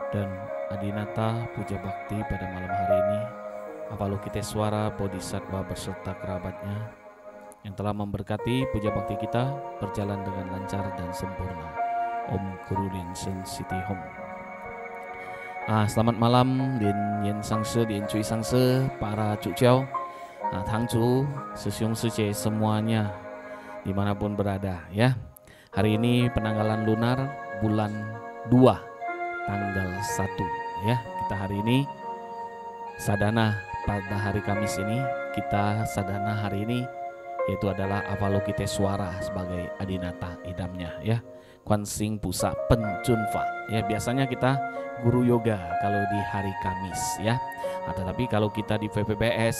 dan Adinata Puja Bakti pada malam hari ini, Avalokiteswara Bodhisattva beserta kerabatnya yang telah memberkati puja bakti kita berjalan dengan lancar dan sempurna. Om Kurulin Sen Siti Hom. Selamat malam Din Yen Sangse, Din Cui Sangse, para Cuciao, Tangcu, Sesiung Suce semuanya dimanapun berada ya. Hari ini penanggalan lunar bulan 2 tanggal 1 ya. Kita hari ini sadana pada hari Kamis ini, kita sadana hari ini yaitu adalah Avalokiteswara sebagai Adinata idamnya ya. Kwansing Pusa Pencunfa ya, biasanya kita guru yoga kalau di hari Kamis ya. Tetapi kalau kita di VPBS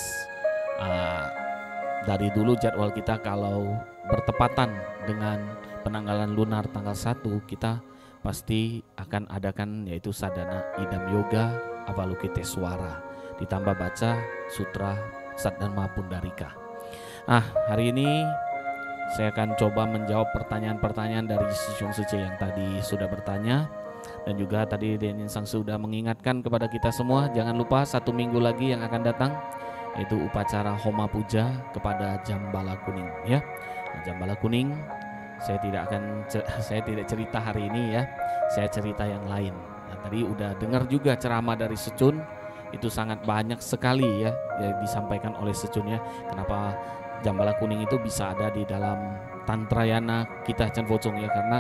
dari dulu jadwal kita kalau bertepatan dengan penanggalan lunar tanggal 1 kita pasti akan adakan yaitu sadana idam yoga Avalokiteswara ditambah baca sutra Saddharma Pundarika. Hari ini saya akan coba menjawab pertanyaan-pertanyaan dari Sisiung Suce yang tadi sudah bertanya, dan juga tadi Denin Sang sudah mengingatkan kepada kita semua jangan lupa 1 minggu lagi yang akan datang yaitu upacara Homa Puja kepada Jambala Kuning ya. Jambala Kuning saya tidak cerita hari ini ya, saya cerita yang lain. Tadi udah dengar juga ceramah dari Secun, itu sangat banyak sekali ya disampaikan oleh Secun ya. Kenapa Jambala Kuning itu bisa ada di dalam Tantrayana kita Chan Pocong ya, karena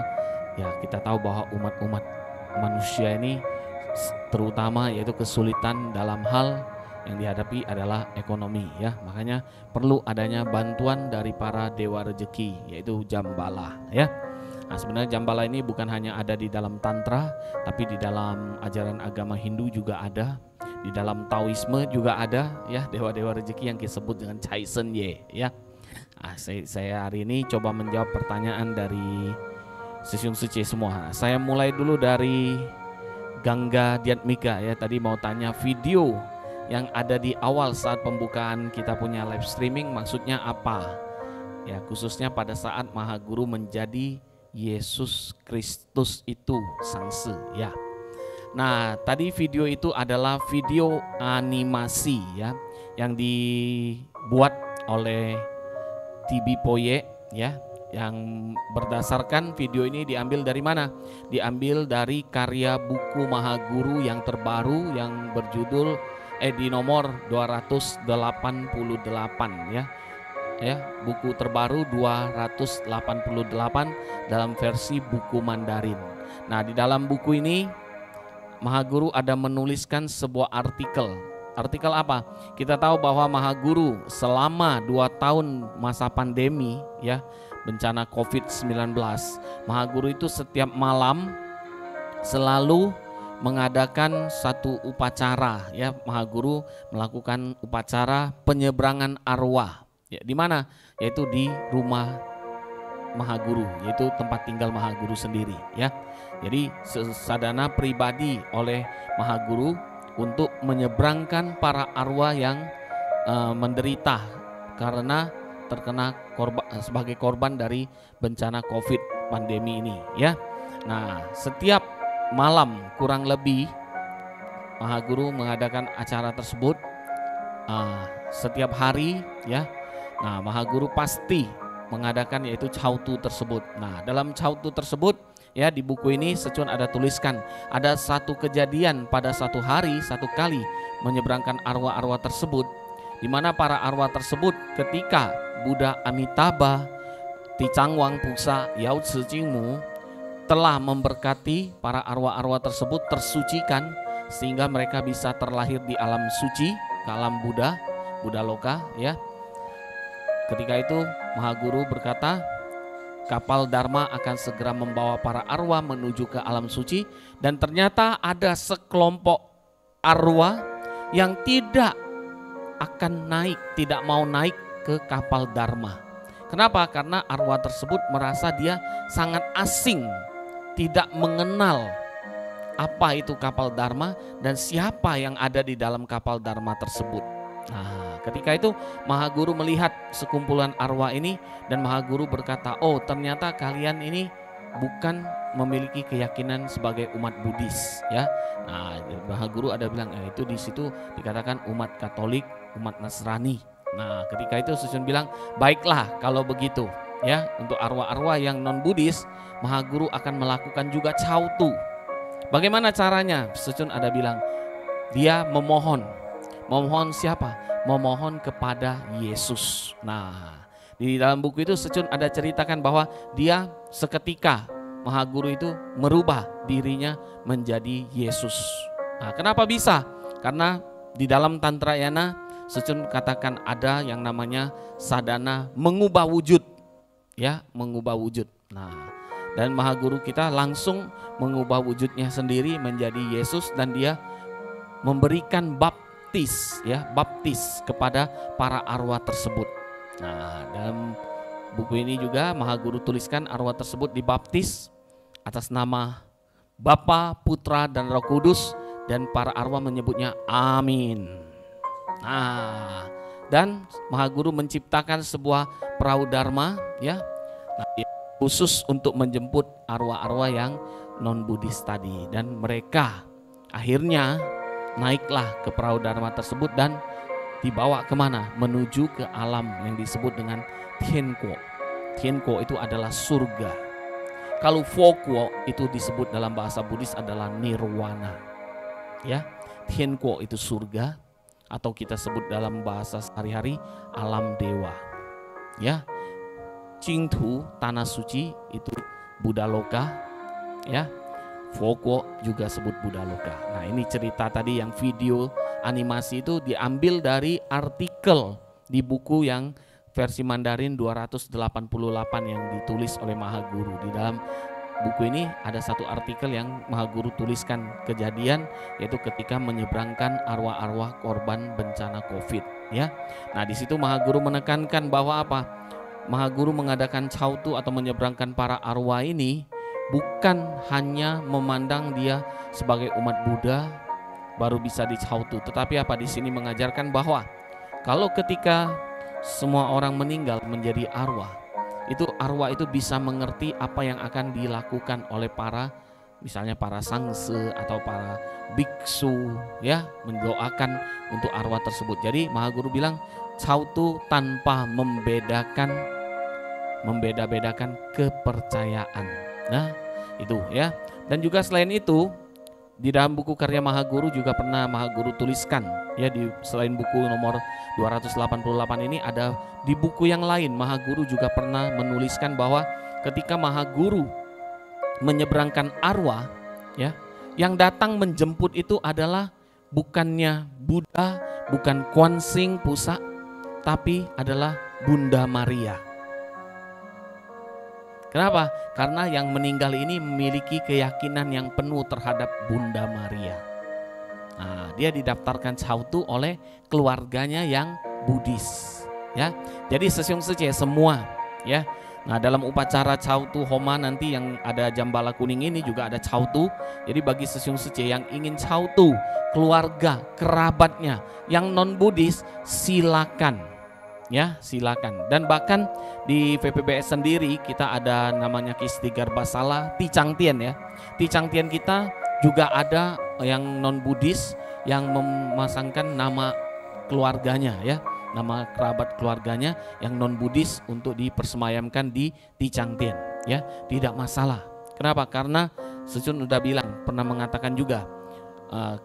ya kita tahu bahwa umat-umat manusia ini terutama yaitu kesulitan dalam hal yang dihadapi adalah ekonomi ya. Makanya perlu adanya bantuan dari para dewa rezeki yaitu Jambala ya. Sebenarnya Jambala ini bukan hanya ada di dalam Tantra, tapi di dalam ajaran agama Hindu juga ada. Di dalam Taoisme juga ada ya, dewa-dewa rezeki yang disebut dengan Cai Sen Ye ya. Saya hari ini coba menjawab pertanyaan dari Sisiung Suci semua. Saya mulai dulu dari Gangga Diatmika ya. Tadi mau tanya video yang ada di awal saat pembukaan kita punya live streaming maksudnya apa? Ya, khususnya pada saat Maha Guru menjadi Yesus Kristus itu Sangse ya. Nah, tadi video itu adalah video animasi ya yang dibuat oleh TB Poye ya, yang berdasarkan video ini diambil dari mana? Diambil dari karya buku Maha Guru yang terbaru yang berjudul di nomor 288 ya. Ya, buku terbaru 288 dalam versi buku Mandarin. Nah, di dalam buku ini Maha Guru ada menuliskan sebuah artikel. Artikel apa? Kita tahu bahwa Maha Guru selama 2 tahun masa pandemi ya, bencana COVID-19, Maha Guru itu setiap malam selalu mengadakan satu upacara ya. Maha Guru melakukan upacara penyeberangan arwah ya, di mana? Yaitu di rumah Maha Guru, yaitu tempat tinggal Maha Guru sendiri ya. Jadi sadana pribadi oleh Maha Guru untuk menyeberangkan para arwah yang menderita karena terkena sebagai korban dari bencana COVID pandemi ini ya. Nah, setiap malam kurang lebih Maha Guru mengadakan acara tersebut setiap hari ya. Nah, Maha Guru pasti mengadakan yaitu cautu tersebut. Nah, dalam cautu tersebut ya, di buku ini Secun ada tuliskan ada satu kejadian pada satu hari satu kali menyeberangkan arwah-arwah tersebut, di mana para arwah tersebut ketika Buddha Amitabha Ticangwang Pusa Yao Tzu Jingmu telah memberkati para arwah-arwah tersebut tersucikan sehingga mereka bisa terlahir di alam suci, ke alam Buddha Loka ya. Ketika itu Maha Guru berkata, kapal Dharma akan segera membawa para arwah menuju ke alam suci, dan ternyata ada sekelompok arwah yang tidak akan naik, tidak mau naik ke kapal Dharma. Kenapa? Karena arwah tersebut merasa dia sangat asing, tidak mengenal apa itu kapal Dharma dan siapa yang ada di dalam kapal Dharma tersebut. Nah, ketika itu Maha Guru melihat sekumpulan arwah ini dan Maha Guru berkata, oh ternyata kalian ini bukan memiliki keyakinan sebagai umat Buddhis, ya. Nah, Maha Guru ada bilang itu di situ dikatakan umat Katolik, umat Nasrani. Nah, ketika itu Susun bilang, baiklah kalau begitu, ya, untuk arwah-arwah yang non Buddhis, Maha Guru akan melakukan juga Chautu. Bagaimana caranya? Susun ada bilang, dia memohon siapa? Memohon kepada Yesus. Nah, di dalam buku itu Susun ada ceritakan bahwa dia seketika Maha Guru itu merubah dirinya menjadi Yesus. Nah, kenapa bisa? Karena di dalam Tantrayana Susun katakan ada yang namanya sadhana mengubah wujud, ya, mengubah wujud. Nah, dan Maha Guru kita langsung mengubah wujudnya sendiri menjadi Yesus dan dia memberikan baptis, ya, baptis kepada para arwah tersebut. Nah, dalam buku ini juga Maha Guru tuliskan arwah tersebut dibaptis atas nama Bapa, Putra, dan Roh Kudus, dan para arwah menyebutnya amin. Nah, dan Maha Guru menciptakan sebuah perahu dharma, ya, khusus untuk menjemput arwah-arwah yang non Buddhis tadi, dan mereka akhirnya naiklah ke perahu dharma tersebut dan dibawa kemana? Menuju ke alam yang disebut dengan Tiankuo. Tiankuo itu adalah surga. Kalau Fokuo itu disebut dalam bahasa Buddhis adalah nirwana, ya. Tiankuo itu surga, atau kita sebut dalam bahasa sehari-hari alam dewa, ya. Jingtu, tanah suci, itu Buddha Loka, ya. Fokuo juga sebut Buddha Loka. Nah, ini cerita tadi yang video animasi itu diambil dari artikel di buku yang versi Mandarin 288 yang ditulis oleh Maha Guru. Di dalam buku ini ada satu artikel yang Maha Guru tuliskan kejadian, yaitu ketika menyeberangkan arwah-arwah korban bencana COVID, ya. Nah, di situ Maha Guru menekankan bahwa apa? Maha Guru mengadakan Chautu atau menyeberangkan para arwah ini bukan hanya memandang dia sebagai umat Buddha baru bisa di-Chautu, tetapi apa? Di sini mengajarkan bahwa kalau ketika semua orang meninggal menjadi arwah, itu arwah itu bisa mengerti apa yang akan dilakukan oleh para, misalnya para sangse atau para biksu, ya, mendoakan untuk arwah tersebut. Jadi Maha Guru bilang Chautu tanpa membeda-bedakan kepercayaan. Nah, itu, ya. Dan juga selain itu, di dalam buku karya Maha Guru juga pernah Maha Guru tuliskan, ya, di selain buku nomor 288 ini ada di buku yang lain Maha Guru juga pernah menuliskan bahwa ketika Maha Guru menyeberangkan arwah, ya, yang datang menjemput itu adalah bukannya Buddha, bukan Kuan Sing Pusa, tapi adalah Bunda Maria. Kenapa? Karena yang meninggal ini memiliki keyakinan yang penuh terhadap Bunda Maria. Nah, dia didaftarkan Chautu oleh keluarganya yang Buddhis, ya. Jadi Sesyong Sece semua, ya. Nah, dalam upacara Chautu Homa nanti yang ada jambala kuning ini juga ada Chautu. Jadi bagi Sesyong Sece yang ingin Chautu keluarga, kerabatnya yang non Buddhis, silakan, ya, silakan. Dan bahkan di VPBS sendiri kita ada namanya Kisti Garbasala Ti Chang Tien, ya. Ti Chang Tien kita juga ada yang non Buddhis yang memasangkan nama keluarganya, ya, nama kerabat keluarganya yang non Buddhis untuk dipersemayamkan di Ti Chang Tien, ya, tidak masalah. Kenapa? Karena Susun udah bilang, pernah mengatakan juga,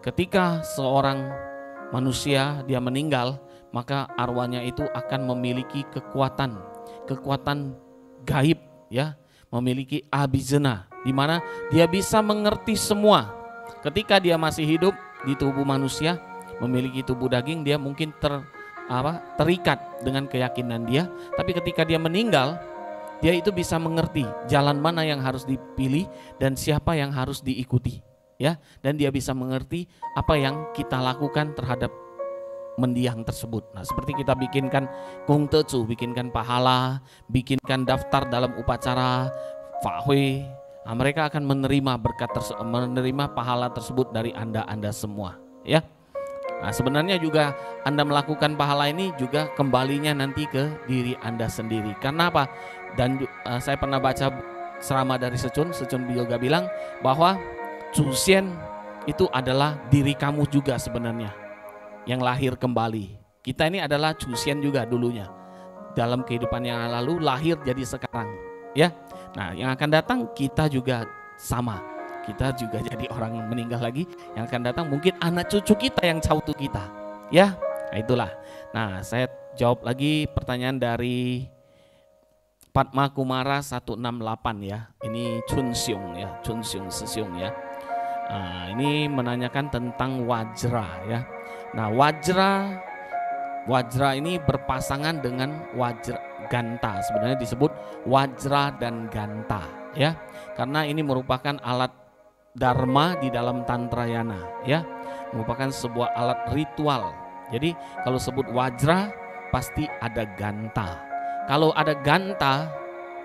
ketika seorang manusia dia meninggal, maka arwahnya itu akan memiliki kekuatan gaib, ya, memiliki abhijna, di mana dia bisa mengerti semua. Ketika dia masih hidup di tubuh manusia, memiliki tubuh daging, dia mungkin terikat dengan keyakinan dia, tapi ketika dia meninggal, dia itu bisa mengerti jalan mana yang harus dipilih dan siapa yang harus diikuti, ya, dan dia bisa mengerti apa yang kita lakukan terhadap mendiang tersebut. Nah, seperti kita bikinkan kung tecu, bikinkan pahala, bikinkan daftar dalam upacara Fahui, nah, mereka akan menerima berkat menerima pahala tersebut dari Anda semua, ya. Nah, sebenarnya juga Anda melakukan pahala ini juga kembalinya nanti ke diri Anda sendiri. Karena apa? Dan saya pernah baca serama dari Secun juga bilang bahwa Cusian itu adalah diri kamu juga sebenarnya yang lahir kembali. Kita ini adalah Cusian juga dulunya. Dalam kehidupan yang lalu lahir jadi sekarang, ya. Nah, yang akan datang kita juga sama. Kita juga jadi orang meninggal lagi. Yang akan datang mungkin anak cucu kita yang cautu kita, ya. Nah, itulah. Nah, saya jawab lagi pertanyaan dari Padma Kumara 168 ya. Ini Chun Xiong ya, Chun Xiong Sesiong ya. Nah, ini menanyakan tentang wajra ya. Nah, wajra ini berpasangan dengan wajra ganta. Sebenarnya disebut wajra dan ganta ya. Karena ini merupakan alat dharma di dalam Tantrayana ya. Merupakan sebuah alat ritual. Jadi kalau sebut wajra pasti ada ganta. Kalau ada ganta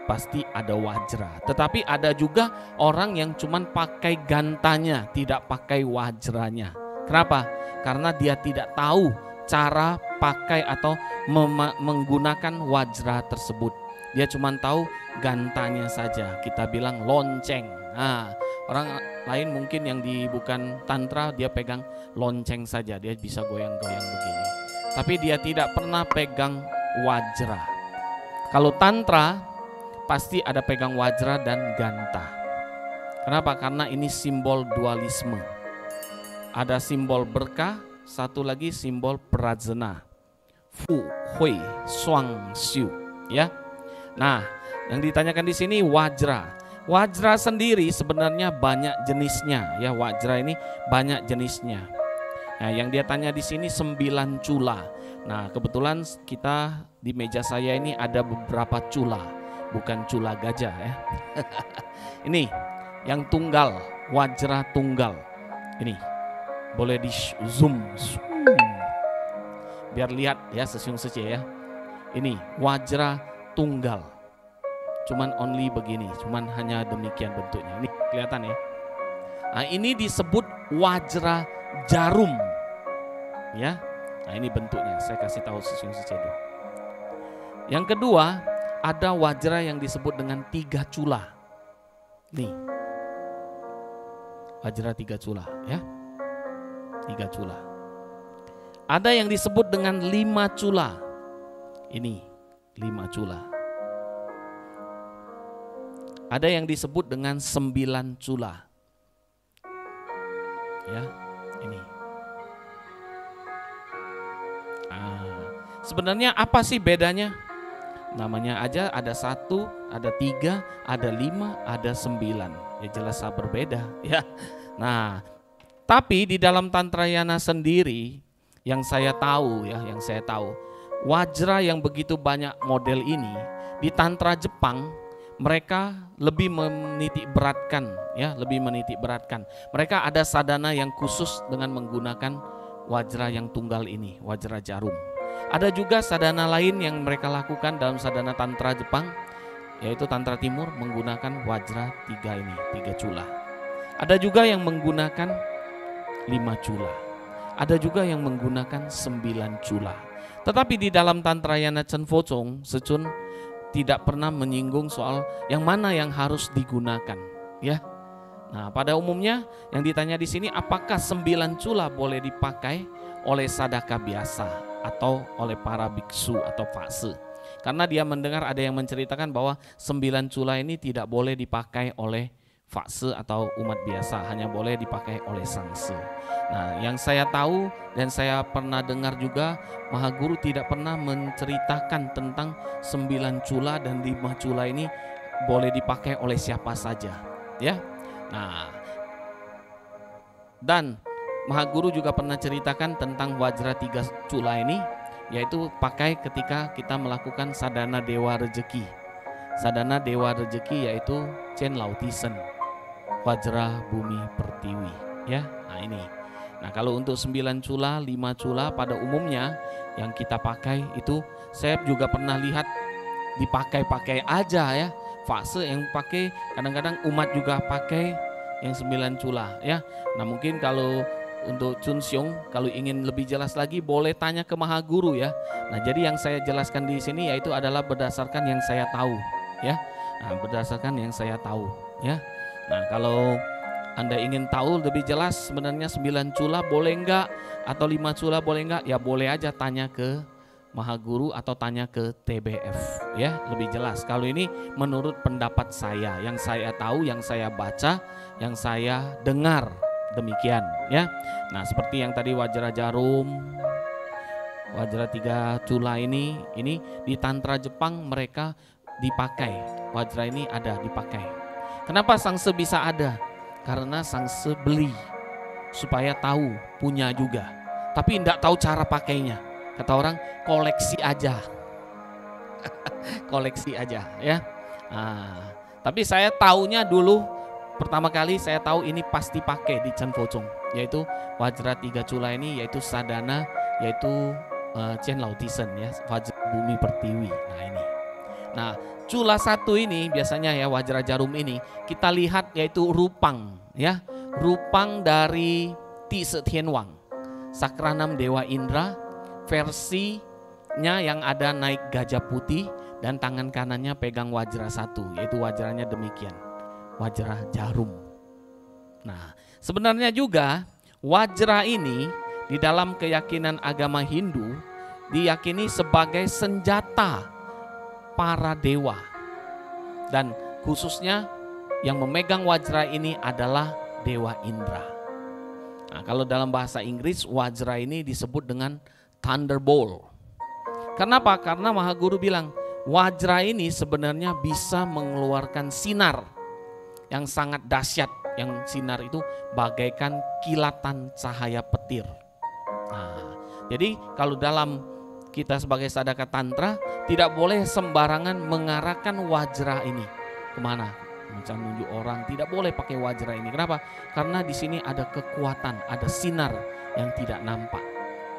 pasti ada wajra. Tetapi ada juga orang yang cuman pakai gantanya, tidak pakai wajranya. Kenapa? Karena dia tidak tahu cara pakai atau menggunakan wajra tersebut. Dia cuma tahu gantanya saja. Kita bilang lonceng. Nah, orang lain mungkin yang bukan tantra dia pegang lonceng saja, dia bisa goyang-goyang begini. Tapi dia tidak pernah pegang wajra. Kalau tantra pasti ada pegang wajra dan ganta. Kenapa? Karena ini simbol dualisme. Ada simbol berkah, satu lagi simbol prajna. Fu, hui, suang, xiu, ya. Nah, yang ditanyakan di sini wajra. Wajra sendiri sebenarnya banyak jenisnya, ya. Wajra ini banyak jenisnya. Nah, yang dia tanya di sini 9 cula. Nah, kebetulan kita di meja saya ini ada beberapa cula, bukan cula gajah ya. Ini yang tunggal, wajra tunggal. Ini boleh di zoom, biar lihat ya Sesiung Sece ya. Ini wajra tunggal. Cuman only begini, cuman hanya demikian bentuknya. Ini kelihatan ya. Nah, ini disebut wajra jarum. Ya. Nah, ini bentuknya, saya kasih tahu Sesiung Sece dulu. Yang kedua, ada wajra yang disebut dengan 3 cula. Nih. Wajra 3 cula ya. 3 cula. Ada yang disebut dengan 5 cula. Ini 5 cula. Ada yang disebut dengan 9 cula. Ya, ini. Sebenarnya apa sih bedanya? Namanya aja ada 1, ada 3, ada 5, ada 9. Ya jelas berbeda ya. Nah, tapi di dalam Tantrayana sendiri yang saya tahu ya, wajra yang begitu banyak model ini di Tantra Jepang mereka lebih menitik beratkan ya, Mereka ada sadhana yang khusus dengan menggunakan wajra yang tunggal ini, wajra jarum. Ada juga sadhana lain yang mereka lakukan dalam sadhana Tantra Jepang, yaitu Tantra Timur menggunakan wajra 3 cula. Ada juga yang menggunakan 5 cula. Ada juga yang menggunakan 9 cula. Tetapi di dalam Tantrayana Chen Focong, Secun tidak pernah menyinggung soal yang mana yang harus digunakan, ya. Nah, pada umumnya yang ditanya di sini apakah 9 cula boleh dipakai oleh sadaka biasa atau oleh para biksu atau fase. Karena dia mendengar ada yang menceritakan bahwa 9 cula ini tidak boleh dipakai oleh fase atau umat biasa, hanya boleh dipakai oleh sangse. Nah, yang saya tahu dan saya pernah dengar juga, Mahaguru tidak pernah menceritakan tentang 9 cula dan 5 cula ini boleh dipakai oleh siapa saja, ya. Nah, dan Mahaguru juga pernah ceritakan tentang wajra 3 cula ini, yaitu pakai ketika kita melakukan sadhana dewa rezeki. Sadhana dewa rezeki yaitu Chen Lao Tisen, wajra bumi pertiwi, ya. Nah, ini. Nah, kalau untuk 9 cula, 5 cula pada umumnya yang kita pakai itu saya juga pernah lihat dipakai-pakai aja ya. Fase yang pakai, kadang-kadang umat juga pakai yang 9 cula ya. Nah, mungkin kalau untuk Chun Xiong, kalau ingin lebih jelas lagi boleh tanya ke Mahaguru ya. Nah, jadi yang saya jelaskan di sini yaitu adalah berdasarkan yang saya tahu ya. Nah, berdasarkan yang saya tahu ya. Nah, kalau Anda ingin tahu lebih jelas sebenarnya 9 cula boleh enggak atau 5 cula boleh enggak, ya boleh aja tanya ke Mahaguru atau tanya ke TBF ya, lebih jelas. Kalau ini menurut pendapat saya, yang saya tahu, yang saya baca, yang saya dengar, demikian ya. Nah, seperti yang tadi Wajra Jarum, Wajra 3 cula ini di tantra Jepang mereka dipakai. Wajra ini ada dipakai. Kenapa Sangse bisa ada? Karena Sangse beli supaya tahu, punya juga. Tapi tidak tahu cara pakainya. Kata orang, koleksi aja. Koleksi aja ya. Nah, tapi saya taunya dulu pertama kali saya tahu ini pasti pakai di Chen Focong, yaitu Wajra 3 cula ini, yaitu sadana, yaitu Chen Lao Tisen ya, Wajra Bumi Pertiwi. Nah ini. Nah, cula 1 ini biasanya ya, Wajra Jarum ini kita lihat yaitu rupang ya. Rupang dari Ti Se Tien Wang, Sakranam Dewa Indra, versinya yang ada naik gajah putih dan tangan kanannya pegang Wajra 1, yaitu wajranya demikian, Wajra Jarum. Nah, sebenarnya juga Wajra ini di dalam keyakinan agama Hindu diyakini sebagai senjata para dewa. Dan khususnya yang memegang Wajra ini adalah Dewa Indra. Nah, kalau dalam bahasa Inggris Wajra ini disebut dengan Thunderbolt. Kenapa? Karena Mahaguru bilang Wajra ini sebenarnya bisa mengeluarkan sinar yang sangat dahsyat, yang sinar itu bagaikan kilatan cahaya petir. Nah, jadi kalau dalam kita sebagai sadaka tantra tidak boleh sembarangan mengarahkan Wajra ini kemana, macam nunjuk orang, tidak boleh pakai Wajra ini. Kenapa? Karena di sini ada kekuatan, ada sinar yang tidak nampak.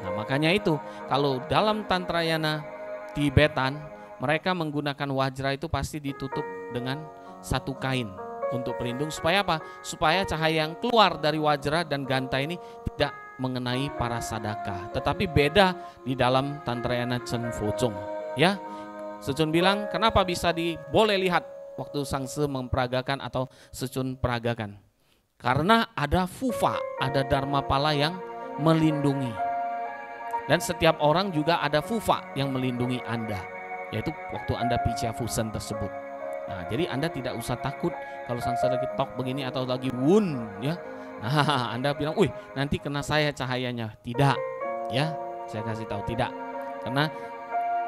Nah, makanya itu kalau dalam Tantrayana Tibetan mereka menggunakan Wajra itu pasti ditutup dengan satu kain untuk pelindung. Supaya apa? Supaya cahaya yang keluar dari Wajra dan Ganta ini tidak mengenai para sadaka. Tetapi beda di dalam Tantrayana Chen Focong ya. Secun bilang kenapa bisa boleh lihat waktu Sangse memperagakan atau Secun peragakan? Karena ada Fufa, ada Dharmapala yang melindungi. Dan setiap orang juga ada Fufa yang melindungi Anda, yaitu waktu Anda Picha Fusen tersebut. Nah, jadi Anda tidak usah takut kalau Sangse lagi tok begini atau lagi wun ya. Nah, Anda bilang, "Wih, nanti kena saya cahayanya." Tidak. Ya, saya kasih tahu tidak. Karena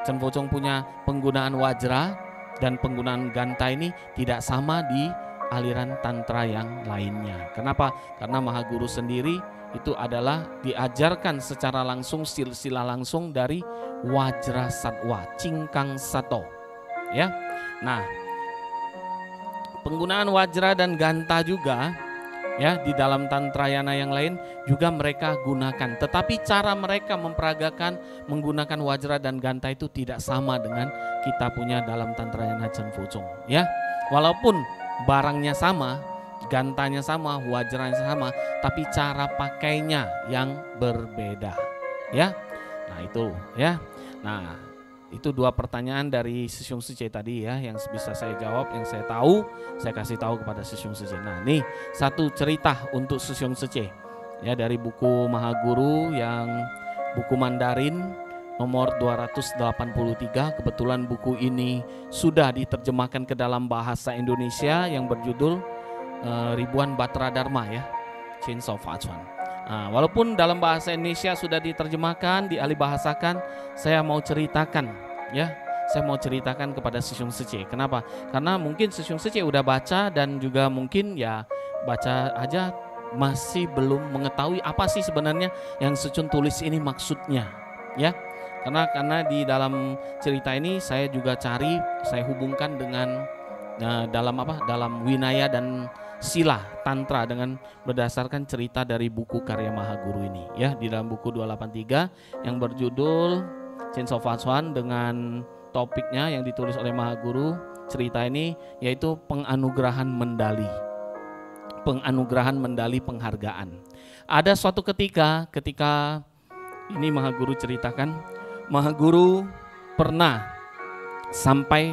Chen Focong punya penggunaan Wajra dan penggunaan Ganta ini tidak sama di aliran tantra yang lainnya. Kenapa? Karena Mahaguru sendiri itu adalah diajarkan secara langsung, silsilah langsung dari Wajra Satwa, Cingkang Sato. Ya. Nah, penggunaan Wajra dan Ganta juga ya di dalam Tantrayana yang lain juga mereka gunakan. Tetapi cara mereka memperagakan menggunakan Wajra dan Ganta itu tidak sama dengan kita punya dalam Tantrayana Chen Focong. Ya, walaupun barangnya sama, Gantanya sama, Wajranya sama, tapi cara pakainya yang berbeda. Ya, nah itu ya. Nah, itu 2 pertanyaan dari Sisyung Suce tadi ya, yang bisa saya jawab, yang saya tahu, saya kasih tahu kepada Sisyung Suce. Nah, nih satu cerita untuk Sisyung Suce ya dari buku Mahaguru yang buku Mandarin nomor 283. Kebetulan buku ini sudah diterjemahkan ke dalam bahasa Indonesia yang berjudul Ribuan Batra Dharma ya, Chains of Fachuan. Nah, walaupun dalam bahasa Indonesia sudah diterjemahkan, dialihbahasakan, saya mau ceritakan ya, saya mau ceritakan kepada Sisyung Suce. Kenapa? Karena mungkin Sisyung Suce udah baca dan juga mungkin ya baca aja masih belum mengetahui apa sih sebenarnya yang Secun tulis ini maksudnya ya. Karena di dalam cerita ini saya juga cari, saya hubungkan dengan dalam Winaya dan Sila Tantra dengan berdasarkan cerita dari buku karya Mahaguru ini ya, di dalam buku 283 yang berjudul Chains of Fachuan dengan topiknya yang ditulis oleh Mahaguru. Cerita ini yaitu penganugerahan mendali. Penganugerahan mendali penghargaan. Ada suatu ketika ini Mahaguru ceritakan, Mahaguru pernah sampai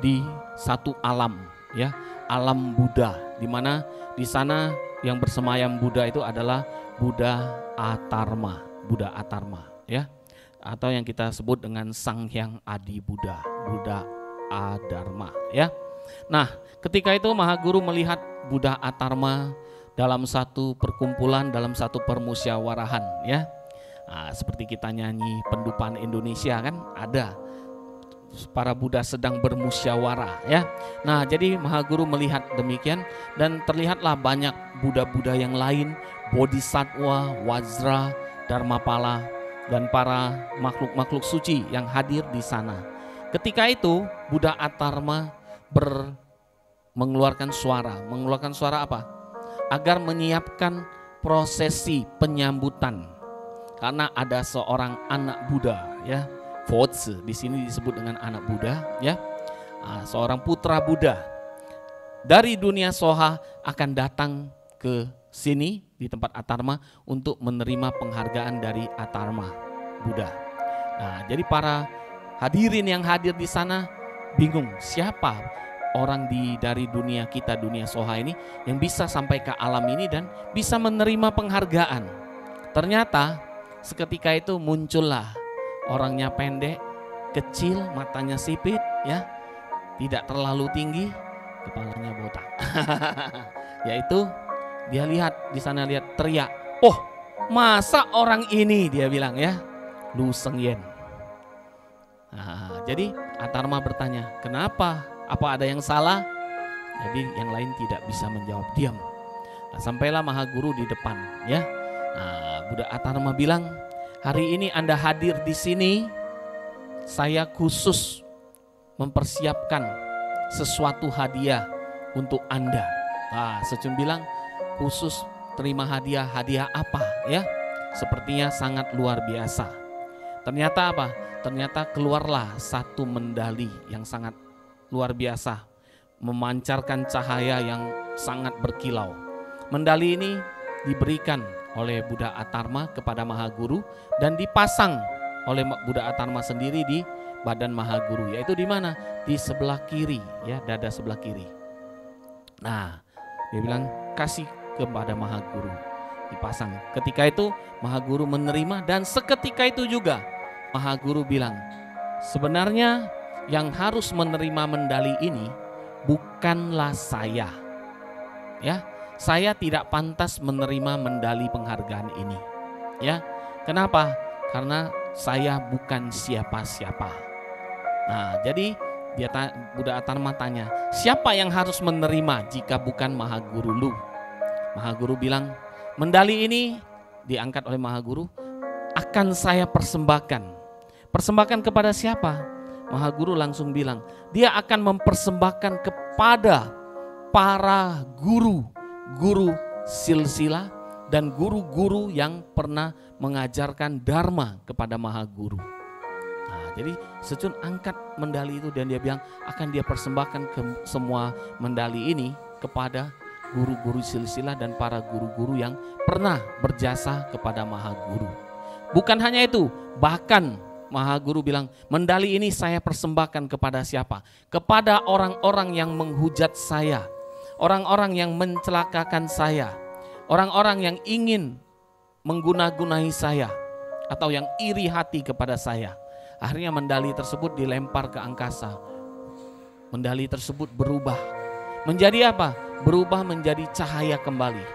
di satu alam ya, alam Buddha, di mana di sana yang bersemayam Buddha itu adalah Buddha Atarma, ya, atau yang kita sebut dengan Sang Hyang Adi Buddha, Buddha Adharma, ya. Nah, ketika itu Mahaguru melihat Buddha Atarma dalam satu perkumpulan, dalam satu permusyawarahan, ya. Nah, seperti kita nyanyi Pendupan Indonesia kan, ada para Buddha sedang bermusyawarah, ya. Nah, jadi Mahaguru melihat demikian dan terlihatlah banyak Buddha-Buddha yang lain, Bodhisattva, Wajra, Dharmapala, dan para makhluk-makhluk suci yang hadir di sana. Ketika itu Buddha Atarma mengeluarkan suara apa? Agar menyiapkan prosesi penyambutan, karena ada seorang anak Buddha, ya, Fotse, di sini disebut dengan anak Buddha, ya, seorang putra Buddha dari dunia Soha akan datang ke sini di tempat Atarma untuk menerima penghargaan dari Atarma Buddha. Nah, jadi para hadirin yang hadir di sana bingung, siapa orang dari dunia kita, dunia Soha ini yang bisa sampai ke alam ini dan bisa menerima penghargaan. Ternyata seketika itu muncullah orangnya pendek, kecil, matanya sipit, ya, tidak terlalu tinggi, kepalanya botak. Yaitu dia lihat di sana, lihat, teriak, "Oh, masa orang ini," dia bilang, ya, "Lu Seng Yen." Nah, jadi Atarma bertanya, "Kenapa? Apa ada yang salah?" Jadi yang lain tidak bisa menjawab, diam. Nah, sampailah Mahaguru di depan, ya. Nah, Buddha Atarma bilang, "Hari ini Anda hadir di sini, saya khusus mempersiapkan sesuatu hadiah untuk Anda." Nah, Secun bilang, "Khusus terima hadiah apa, ya? Sepertinya sangat luar biasa." Ternyata apa? Ternyata keluarlah satu medali yang sangat luar biasa, memancarkan cahaya yang sangat berkilau. Medali ini diberikan oleh Buddha Atarma kepada Mahaguru dan dipasang oleh Buddha Atarma sendiri di badan Mahaguru, yaitu di mana? Di sebelah kiri, ya, dada sebelah kiri. Nah, dia bilang, "Kasih kepada Mahaguru." Dipasang. Ketika itu Mahaguru menerima dan seketika itu juga Mahaguru bilang, "Sebenarnya yang harus menerima medali ini bukanlah saya. Ya, saya tidak pantas menerima medali penghargaan ini. Ya, kenapa? Karena saya bukan siapa-siapa." Nah, jadi Buddha Atarma tanya, "Siapa yang harus menerima jika bukan Mahaguru lu?" Mahaguru bilang, "Medali ini," diangkat oleh Mahaguru, "akan saya persembahkan." Persembahkan kepada siapa? Mahaguru langsung bilang, dia akan mempersembahkan kepada para guru silsila dan guru-guru yang pernah mengajarkan Dharma kepada Mahaguru. Nah, jadi Secun angkat medali itu dan dia bilang akan dia persembahkan ke semua medali ini kepada guru-guru silsila dan para guru-guru yang pernah berjasa kepada Mahaguru. Bukan hanya itu, bahkan Mahaguru bilang, medali ini saya persembahkan kepada siapa? Kepada orang-orang yang menghujat saya, orang-orang yang mencelakakan saya, orang-orang yang ingin mengguna-gunai saya, atau yang iri hati kepada saya. Akhirnya medali tersebut dilempar ke angkasa. Medali tersebut berubah. Menjadi apa? Berubah menjadi cahaya kembali.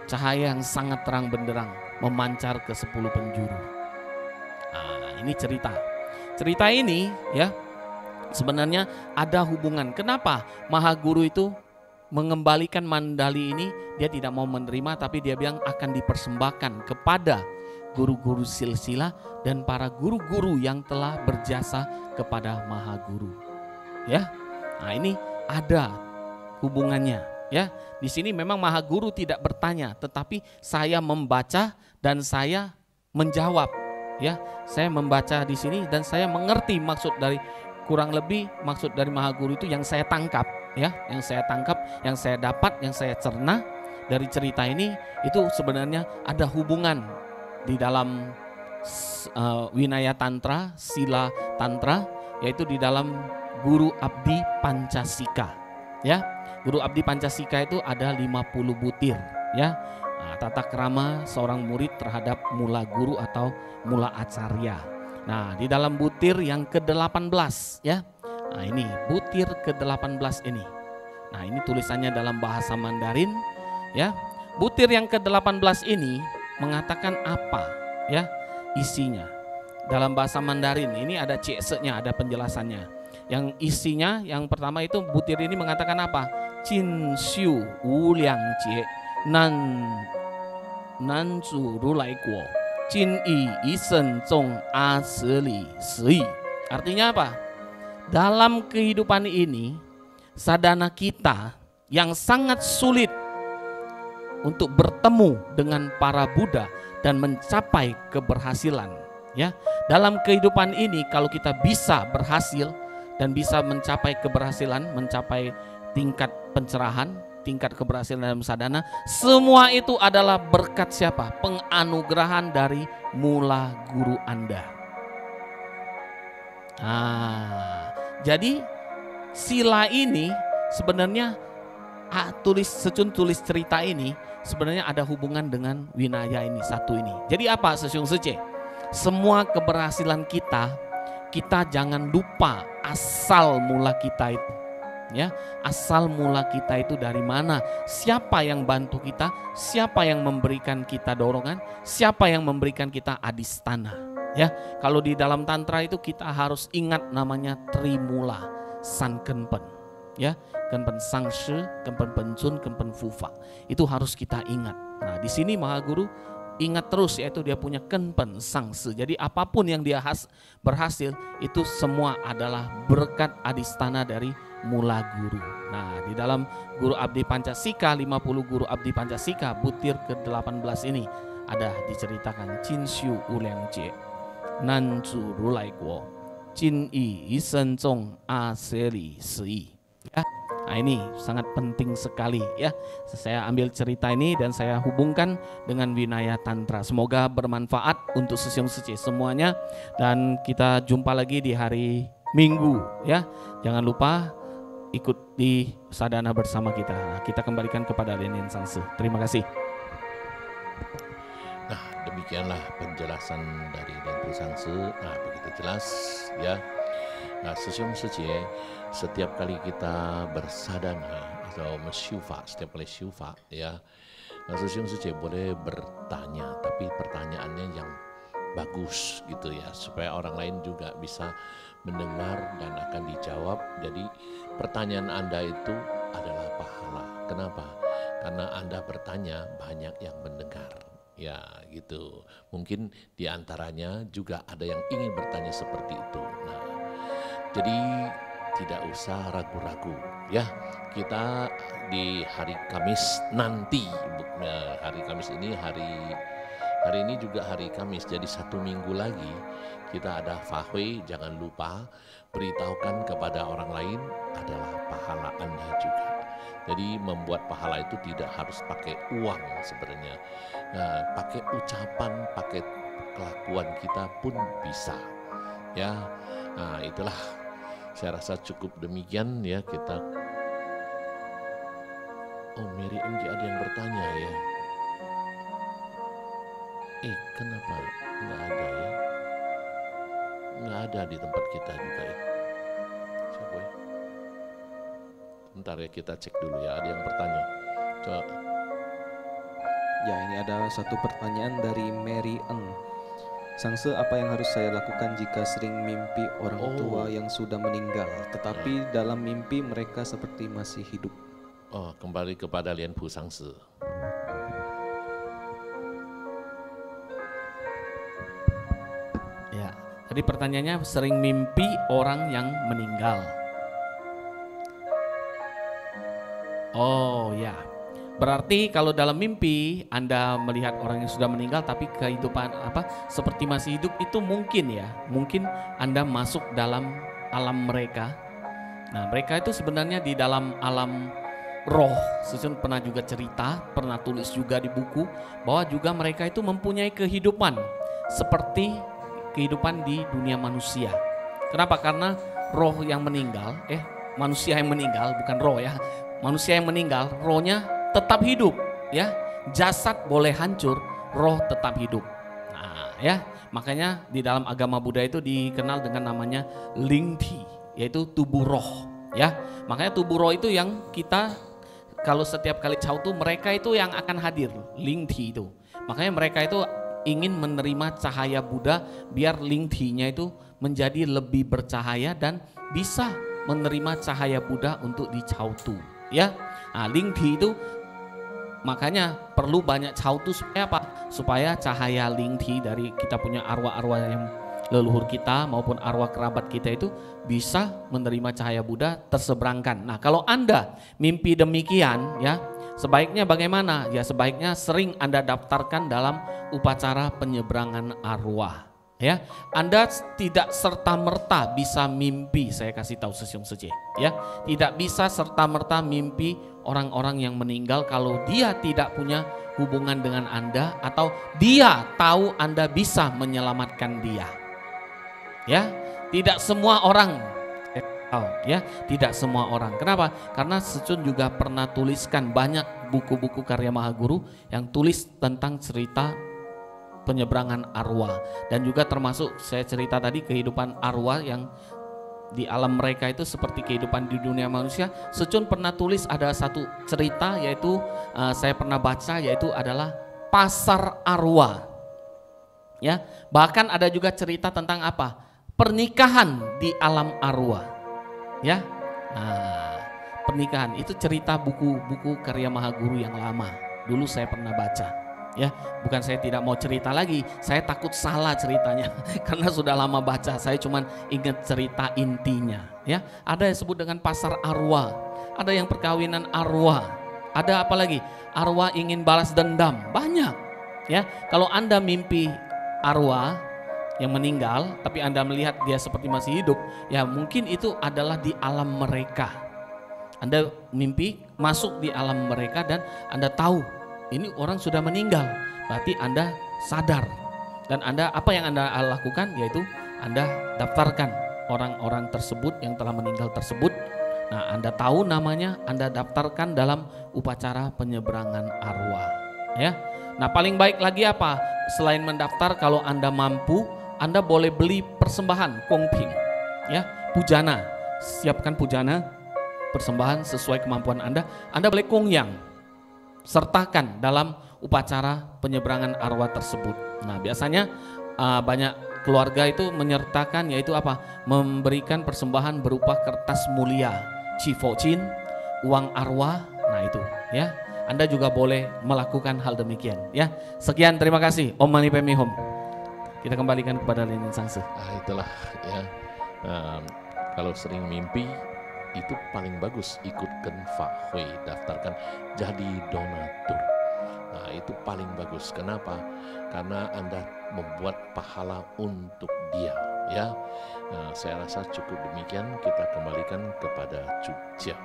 Cahaya yang sangat terang benderang, memancar ke 10 penjuru. Nah, ini cerita ini, ya, sebenarnya ada hubungan. Kenapa Mahaguru itu mengembalikan medali ini? Dia tidak mau menerima, tapi dia bilang akan dipersembahkan kepada guru-guru silsila dan para guru-guru yang telah berjasa kepada Mahaguru. Ya, nah ini ada hubungannya. Ya, di sini memang Mahaguru tidak bertanya, tetapi saya membaca dan saya menjawab. Ya, saya membaca di sini dan saya mengerti maksud dari, kurang lebih maksud dari Mahaguru itu yang saya tangkap, ya, yang saya tangkap, yang saya dapat, yang saya cerna dari cerita ini, itu sebenarnya ada hubungan di dalam Winaya Tantra, Sila Tantra, yaitu di dalam Guru Abdi Pancasika. Ya, guru abdi Pancasika itu ada 50 butir ya. Nah, tata krama seorang murid terhadap mula guru atau mula acarya. Nah, di dalam butir yang ke-18 ya. Nah, ini butir ke-18 ini. Nah, ini tulisannya dalam bahasa Mandarin ya. Butir yang ke-18 ini mengatakan apa ya isinya. Dalam bahasa Mandarin ini ada cekse-nya, ada penjelasannya. Yang isinya yang pertama itu butir ini mengatakan apa? Jin xiu wu liang jie nan zu ru lai guo jin yi yi shen zong a shi li shi. Artinya apa? Dalam kehidupan ini sadana kita yang sangat sulit untuk bertemu dengan para Buddha dan mencapai keberhasilan ya. Dalam kehidupan ini kalau kita bisa berhasil dan bisa mencapai keberhasilan, mencapai tingkat pencerahan, tingkat keberhasilan dalam sadhana, semua itu adalah berkat siapa? Penganugerahan dari mula guru Anda. Nah, jadi sila ini sebenarnya tulis cerita ini sebenarnya ada hubungan dengan winaya ini satu ini. Jadi apa Sesyung Sece? Semua keberhasilan kita jangan lupa asal mula kita itu. Ya, asal mula kita itu dari mana? Siapa yang bantu kita? Siapa yang memberikan kita dorongan? Siapa yang memberikan kita adistana? Ya, kalau di dalam tantra itu kita harus ingat namanya Trimula Sankenpen. Ya, Kenpen Sangshi, Kenpen Pencun, Kenpen Fufa. Itu harus kita ingat. Nah, di sini Mahaguru ingat terus yaitu dia punya Kenpen Sangsi. Jadi apapun yang dia berhasil itu semua adalah berkat adistana dari mula guru. Nah, di dalam guru abdi Pancasika 50 guru abdi Pancasika butir ke-18 ini ada diceritakan Jin xiu wu liang jie nan zu ru lai guo jin yi yi shen zong a shi li shi. Ya. Nah, ini sangat penting sekali ya. Saya ambil cerita ini dan saya hubungkan dengan winaya tantra. Semoga bermanfaat untuk Sesyung Sece semuanya dan kita jumpa lagi di hari Minggu ya. Jangan lupa ikut di sadhana bersama kita. Nah, kita kembalikan kepada Lien Sangsi. Terima kasih. Nah, demikianlah penjelasan dari Lien Sangsi. Nah, begitu jelas ya. Nah, Sesyung Sece, setiap kali kita bersadana atau mensyufa, setiap kali syufa ya, nah, Sesyung Sece boleh bertanya, tapi pertanyaannya yang bagus gitu ya, supaya orang lain juga bisa mendengar dan akan dijawab. Jadi pertanyaan Anda itu adalah pahala. Kenapa? Karena Anda bertanya, banyak yang mendengar. Ya gitu, mungkin diantaranya juga ada yang ingin bertanya seperti itu. Nah, jadi tidak usah ragu-ragu ya. Kita di hari Kamis nanti, hari Kamis ini hari ini juga hari Kamis, jadi 1 minggu lagi kita ada Fahui. Jangan lupa beritahukan kepada orang lain, adalah pahala Anda juga. Jadi membuat pahala itu tidak harus pakai uang sebenarnya. Nah, pakai ucapan, pakai kelakuan kita pun bisa ya. Nah, itulah saya rasa cukup demikian ya kita. Oh, Mary MG ada yang bertanya ya. Kenapa nggak ada ya? Nggak ada di tempat kita juga ya. Siapa ya? Bentar ya, kita cek dulu ya, ada yang bertanya. Coba. Ya, ini ada satu pertanyaan dari Mary Eng. Sangse, apa yang harus saya lakukan jika sering mimpi orang tua yang sudah meninggal, tetapi dalam mimpi mereka seperti masih hidup? Oh, kembali kepada Lien Pu Sangse. Ya, tadi pertanyaannya sering mimpi orang yang meninggal. Oh ya, berarti kalau dalam mimpi Anda melihat orang yang sudah meninggal tapi kehidupan seperti masih hidup, itu mungkin ya, mungkin Anda masuk dalam alam mereka. Nah, mereka itu sebenarnya di dalam alam roh. Susun pernah juga cerita, pernah tulis juga di buku bahwa juga mereka itu mempunyai kehidupan seperti kehidupan di dunia manusia. Kenapa? Karena roh yang meninggal, manusia yang meninggal, bukan roh ya. Manusia yang meninggal, rohnya tetap hidup ya. Jasad boleh hancur, roh tetap hidup. Nah ya, makanya di dalam agama Buddha itu dikenal dengan namanya lingti, yaitu tubuh roh ya. Makanya tubuh roh itu yang kita kalau setiap kali cautu mereka itu yang akan hadir, lingti itu. Makanya mereka itu ingin menerima cahaya Buddha biar lingtinya itu menjadi lebih bercahaya dan bisa menerima cahaya Buddha untuk dicautu ya. Nah, lingti itu makanya perlu banyak cautu supaya apa? Supaya cahaya lingti dari kita punya arwah-arwah yang leluhur kita maupun arwah kerabat kita itu bisa menerima cahaya Buddha terseberangkan. Nah, kalau Anda mimpi demikian ya, sebaiknya bagaimana? Ya sebaiknya sering Anda daftarkan dalam upacara penyeberangan arwah. Ya, Anda tidak serta-merta bisa mimpi, saya kasih tahu Sesyong Suje, ya. Tidak bisa serta-merta mimpi orang-orang yang meninggal kalau dia tidak punya hubungan dengan Anda atau dia tahu Anda bisa menyelamatkan dia. Ya, tidak semua orang ya, tidak semua orang. Kenapa? Karena Secun juga pernah tuliskan banyak buku-buku karya Mahaguru yang tulis tentang cerita penyeberangan arwah, dan juga termasuk saya cerita tadi kehidupan arwah yang di alam mereka itu seperti kehidupan di dunia manusia. Secun pernah tulis ada satu cerita yaitu saya pernah baca, yaitu adalah pasar arwah. Ya, bahkan ada juga cerita tentang apa? Pernikahan di alam arwah. Ya. Nah, pernikahan itu cerita buku-buku karya Mahaguru yang lama. Dulu saya pernah baca. Ya, bukan saya tidak mau cerita lagi, saya takut salah ceritanya karena sudah lama baca. Saya cuma ingat cerita intinya. Ya, ada yang disebut dengan pasar arwah, ada yang perkawinan arwah, ada apa lagi? Arwah ingin balas dendam, banyak. Ya, kalau Anda mimpi arwah yang meninggal, tapi Anda melihat dia seperti masih hidup, ya mungkin itu adalah di alam mereka. Anda mimpi masuk di alam mereka dan Anda tahu ini orang sudah meninggal, berarti Anda sadar. Dan Anda apa yang Anda lakukan? Yaitu Anda daftarkan orang-orang tersebut yang telah meninggal tersebut. Nah, Anda tahu namanya, Anda daftarkan dalam upacara penyeberangan arwah. Ya. Nah, paling baik lagi apa? Selain mendaftar, kalau Anda mampu, Anda boleh beli persembahan kongping, ya, pujana. Siapkan pujana, persembahan sesuai kemampuan Anda. Anda boleh kongyang, sertakan dalam upacara penyeberangan arwah tersebut. Nah, biasanya banyak keluarga itu menyertakan, yaitu apa? Memberikan persembahan berupa kertas mulia, cifocin, uang arwah. Nah, itu ya. Anda juga boleh melakukan hal demikian ya. Sekian, terima kasih. Om Mani Padme Hum. Kita kembalikan kepada Linen Sangse. Itulah ya. Kalau sering mimpi itu paling bagus ikutkan Fahui, daftarkan jadi donatur. Nah, itu paling bagus. Kenapa? Karena Anda membuat pahala untuk dia ya. Nah, saya rasa cukup demikian. Kita kembalikan kepada Jogja.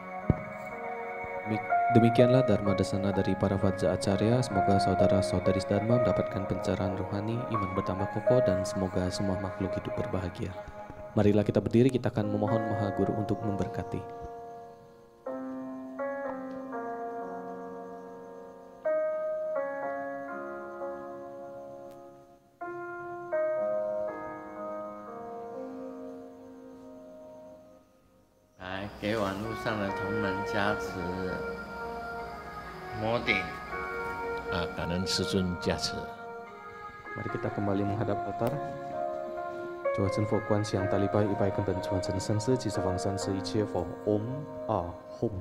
Demikianlah Dharma Desana dari para Vajja Acarya. Semoga saudara-saudari Dharma mendapatkan pencerahan rohani, iman bertambah kokoh, dan semoga semua makhluk hidup berbahagia. Marilah kita berdiri, kita akan memohon Mahaguru untuk memberkati. Kanan Sejun Jasa. Mari kita kembali menghadap altar. 主真佛观想大礼拜100根本传承生世及十方三世一切佛 Om Ah Hum